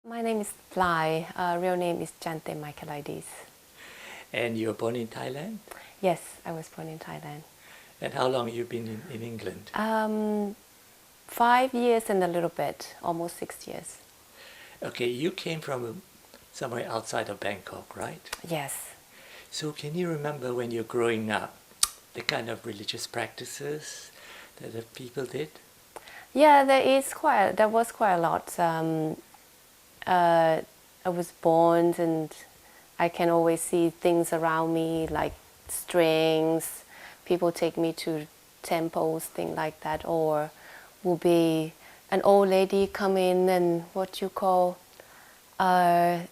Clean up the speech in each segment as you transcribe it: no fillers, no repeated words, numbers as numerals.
My name is Fly. Real name is Jantem Michaelides. And you were born in Thailand? Yes, I was born in Thailand. And how long have you been in England? 5 years and a little bit, almost 6 years. Okay, you came from somewhere outside of Bangkok, right? Yes. So can you remember when you're growing up, the kind of religious practices that the people did? Yeah, there was quite a lot. I was born and I can always see things around me like strings. People take me to temples, things like that, or will be an old lady come in and what you call, they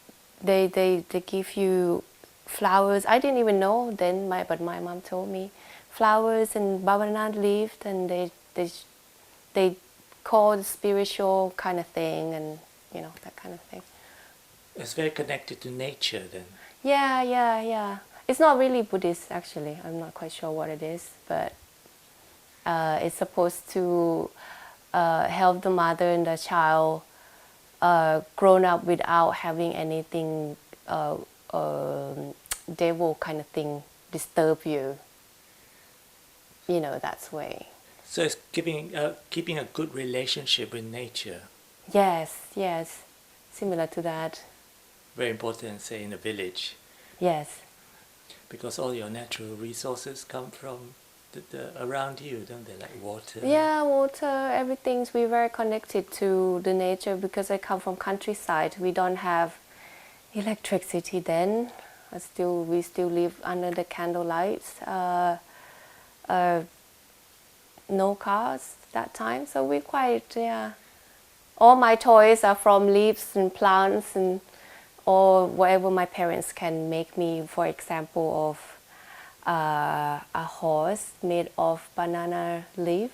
give you flowers. I didn't even know then, but my mom told me flowers and banana leaves, and they call it spiritual kind of thing, and you know, that kind of thing. It's very connected to nature then. Yeah. It's not really Buddhist actually. I'm not quite sure what it is, but it's supposed to help the mother and the child grown up without having anything devil kind of thing disturb you. You know, that's way. So it's keeping a good relationship with nature. Yes, similar to that. Very important, say, in a village. Yes. Because all your natural resources come from the around you, don't they? Like water. Yeah, water, everything's, we're very connected to the nature because I come from countryside. We don't have electricity then. We still live under the candlelights. No cars that time, so we're quite, yeah. All my toys are from leaves and plants and or whatever my parents can make me. For example, of a horse made of banana leaf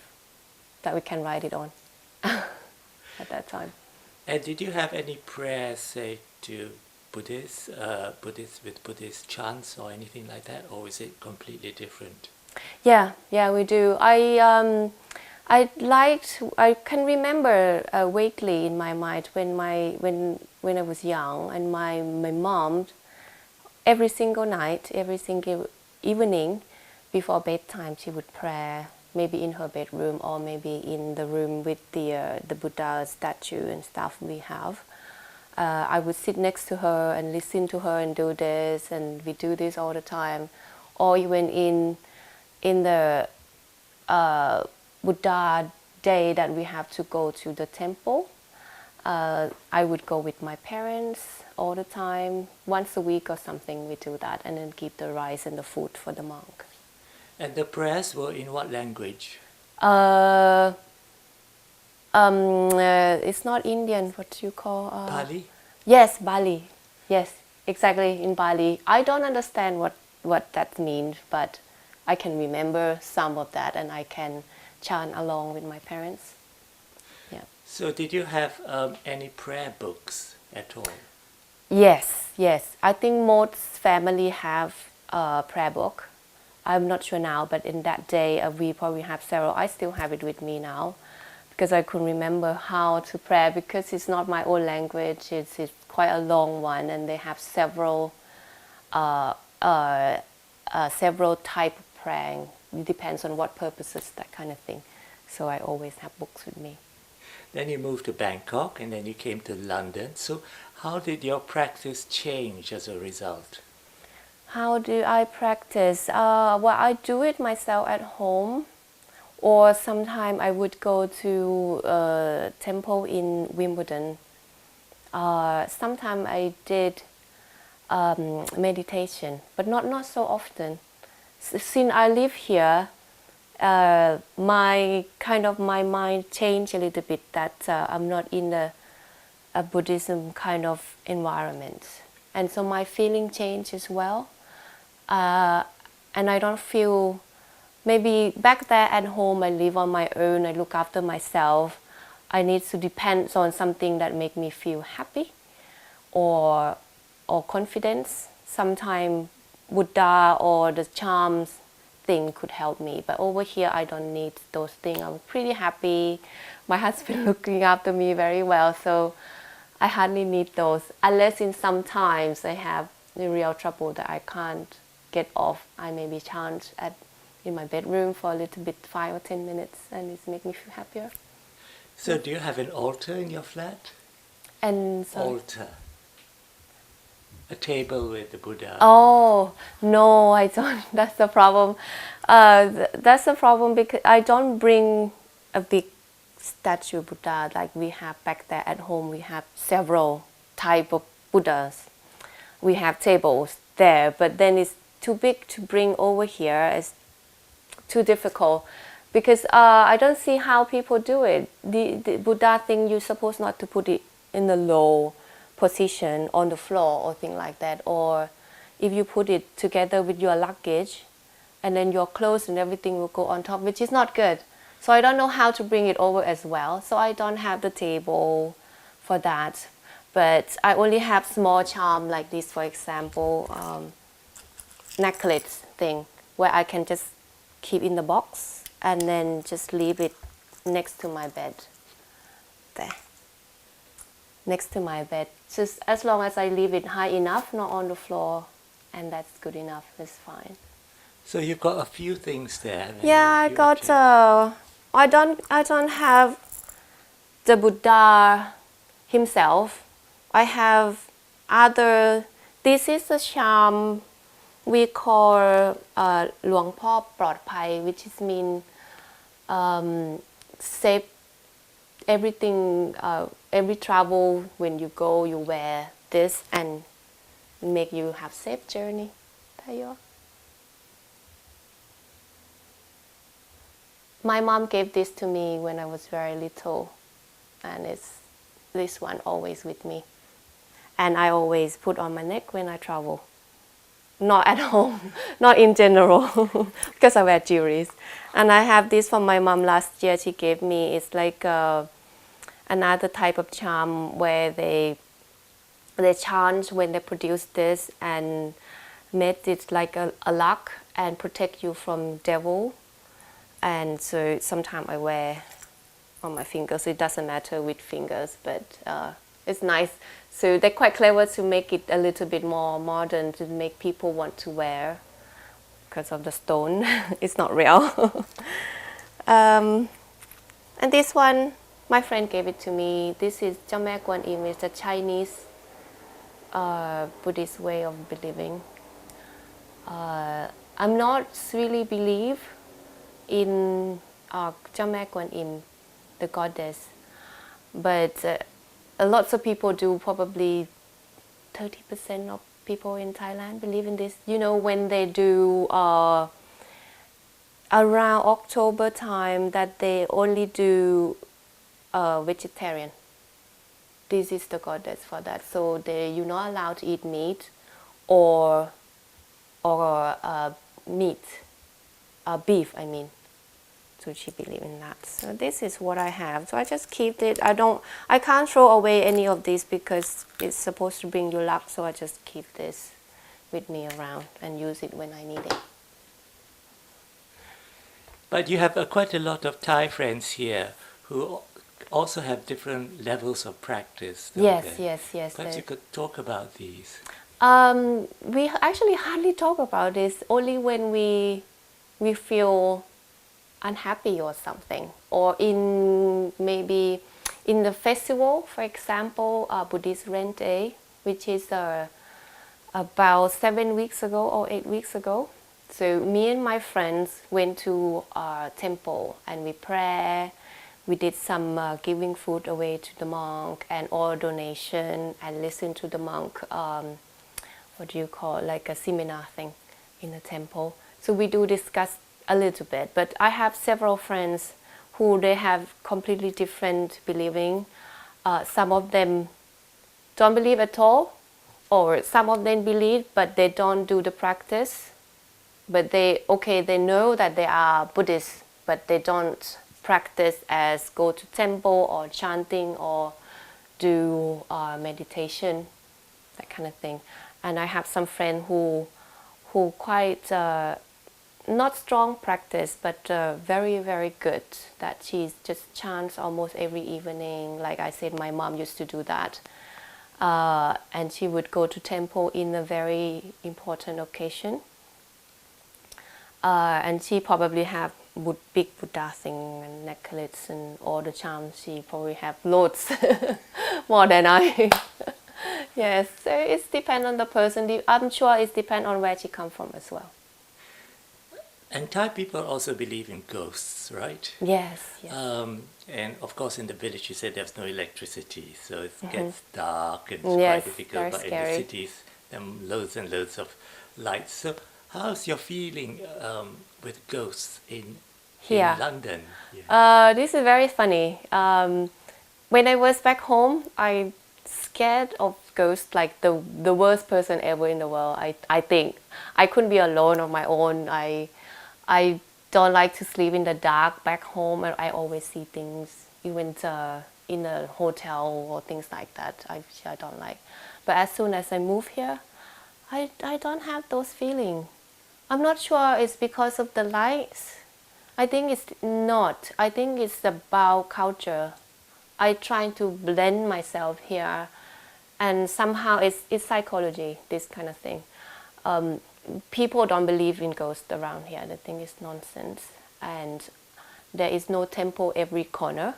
that we can ride it on at that time. And did you have any prayers, say, to Buddhists with Buddhist chants or anything like that, or is it completely different? Yeah, we do. I can remember vaguely in my mind when I was young, and my mom every single night, every single evening before bedtime, she would pray, maybe in her bedroom or maybe in the room with the Buddha statue and stuff we have. I would sit next to her and listen to her and do this, and we do this all the time. Or even in the Buddha day that we have to go to the temple, I would go with my parents all the time. Once a week or something we do that, and then give the rice and the food for the monk. And the prayers were in what language? It's not Indian, what you call? Pali? Yes, Bali. Yes, exactly, in Bali. I don't understand what that means, but I can remember some of that and I can chant along with my parents. Yeah. So did you have any prayer books at all? Yes. I think most family have a prayer book. I'm not sure now, but in that day we probably have several. I still have it with me now because I couldn't remember how to pray because it's not my own language. It's quite a long one, and they have several type of praying. It depends on what purposes, that kind of thing. So I always have books with me. Then you moved to Bangkok and then you came to London. So how did your practice change as a result? How do I practice? Well, I do it myself at home, or sometimes I would go to a temple in Wimbledon. Sometimes I did meditation, but not so often. Since I live here, my mind changed a little bit. That I'm not in a Buddhism kind of environment, and so my feeling changed as well. And I don't feel, maybe back there at home I live on my own, I look after myself. I need to depend on something that make me feel happy or confidence. Sometimes Buddha or the charms thing could help me, but over here I don't need those things. I'm pretty happy. My husband looking after me very well, so I hardly need those, unless in some times I have the real trouble that I can't get off. I maybe chant in my bedroom for a little bit, 5 or 10 minutes, and it's make me feel happier. So do you have an altar in your flat? And so, Altar. A table with the Buddha. oh no, I don't. That's the problem. That's the problem because I don't bring a big statue Buddha like we have back there at home. We have several type of Buddhas. We have tables there, but then it's too big to bring over here. It's too difficult because I don't see how people do it. The Buddha thing, you're supposed not to put it in the low position on the floor or thing like that, or if you put it together with your luggage and then your clothes and everything will go on top, which is not good. So I don't know how to bring it over as well, so I don't have the table for that. But I only have small charm like this, for example, necklace thing where I can just keep in the box and then just leave it next to my bed there, next to my bed. Just as long as I leave it high enough, not on the floor, and that's good enough. It's fine. So you've got a few things there. Yeah, I got. I don't have the Buddha himself. I have other. This is a charm we call หลวงพ่อปลอดภัย, which is mean safe. Everything, every travel when you go, you wear this and make you have safe journey. My mom gave this to me when I was very little, and it's this one always with me. And I always put on my neck when I travel. Not at home, not in general, because I wear jewelry. And I have this from my mom last year. She gave me. It's like another type of charm where they chant when they produce this and made it like a lock and protect you from devil. And so sometimes I wear on my fingers. So it doesn't matter which fingers, but it's nice. So they're quite clever to make it a little bit more modern to make people want to wear because of the stone. It's not real. And this one, my friend gave it to me. This is เจ้าแม่กวนอิม. It's a Chinese Buddhist way of believing. I'm not really believe in เจ้าแม่กวนอิม, the goddess, but lots of people do. Probably 30% of people in Thailand believe in this. You know, when they do around October time, that they only do vegetarian. This is the goddess for that. So you're not allowed to eat meat or meat, beef, I mean. So she believe in that. So this is what I have. So I just keep it. I can't throw away any of these because it's supposed to bring you luck. So I just keep this with me around and use it when I need it. But you have quite a lot of Thai friends here who also have different levels of practice. Yes. Perhaps you could talk about these. We actually hardly talk about this. Only when we feel unhappy or something, or maybe in the festival, for example, Buddhist Rent Day, which is about 7 weeks ago or 8 weeks ago. So me and my friends went to our temple and we pray. We did some giving food away to the monk and all donation and listen to the monk. What do you call, like a seminar thing in the temple. So we do discuss a little bit, but I have several friends who they have completely different believing. Some of them don't believe at all, or some of them believe but they don't do the practice. But they know that they are Buddhists, but they don't practice as go to temple or chanting or do meditation, that kind of thing. And I have some friends who quite not strong practice, but very, very good. That she just chants almost every evening. Like I said, my mom used to do that. And she would go to temple in a very important occasion. And she probably have big Buddha thing and necklace and all the charms. She probably have loads more than I. Yes, so it depends on the person. I'm sure it depends on where she come from as well. And Thai people also believe in ghosts, right? Yes, yes. And of course in the village you said there's no electricity, so it gets dark and it's Yes, quite difficult, but very in the cities there are loads and loads of lights. So how's your feeling with ghosts in London? Yeah. This is very funny. When I was back home, I scared of ghosts like the worst person ever in the world. I think I couldn't be alone on my own. I don't like to sleep in the dark back home, and I always see things, even in a hotel or things like that. I don't like. But as soon as I move here, I don't have those feelings. I'm not sure it's because of the lights. I think it's not. I think it's about culture. I try to blend myself here, and somehow it's psychology, this kind of thing. People don't believe in ghosts around here. They think it's nonsense. And there is no temple every corner.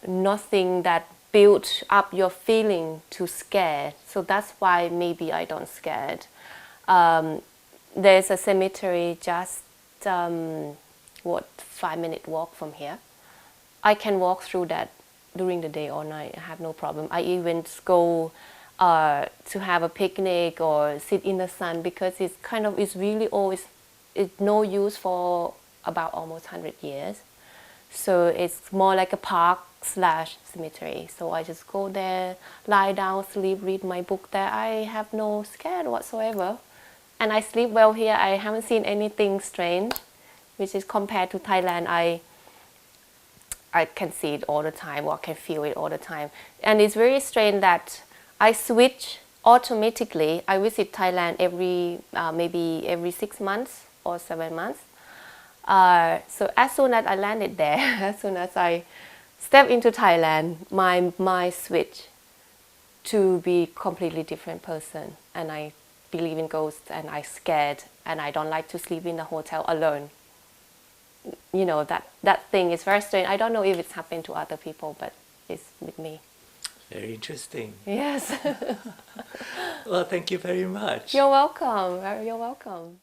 Nothing that builds up your feeling to scare. So that's why maybe I don't scared. There's a cemetery just 5-minute walk from here. I can walk through that during the day or night. I have no problem. I even go to have a picnic or sit in the sun, because it's really old. It's no use for about almost 100 years. So it's more like a park / cemetery. So I just go there, lie down, sleep, read my book there. I have no scare whatsoever. And I sleep well here. I haven't seen anything strange, which is compared to Thailand. I can see it all the time, or can feel it all the time. And it's very strange that I switch automatically. I visit Thailand maybe every 6 months or 7 months. So as soon as I landed there, as soon as I step into Thailand, my mind switch to be completely different person. And I believe in ghosts, and I scared, and I don't like to sleep in a hotel alone. You know, that thing is very strange. I don't know if it's happened to other people, but it's with me. Very interesting. Yes. Well, thank you very much. You're welcome. You're welcome.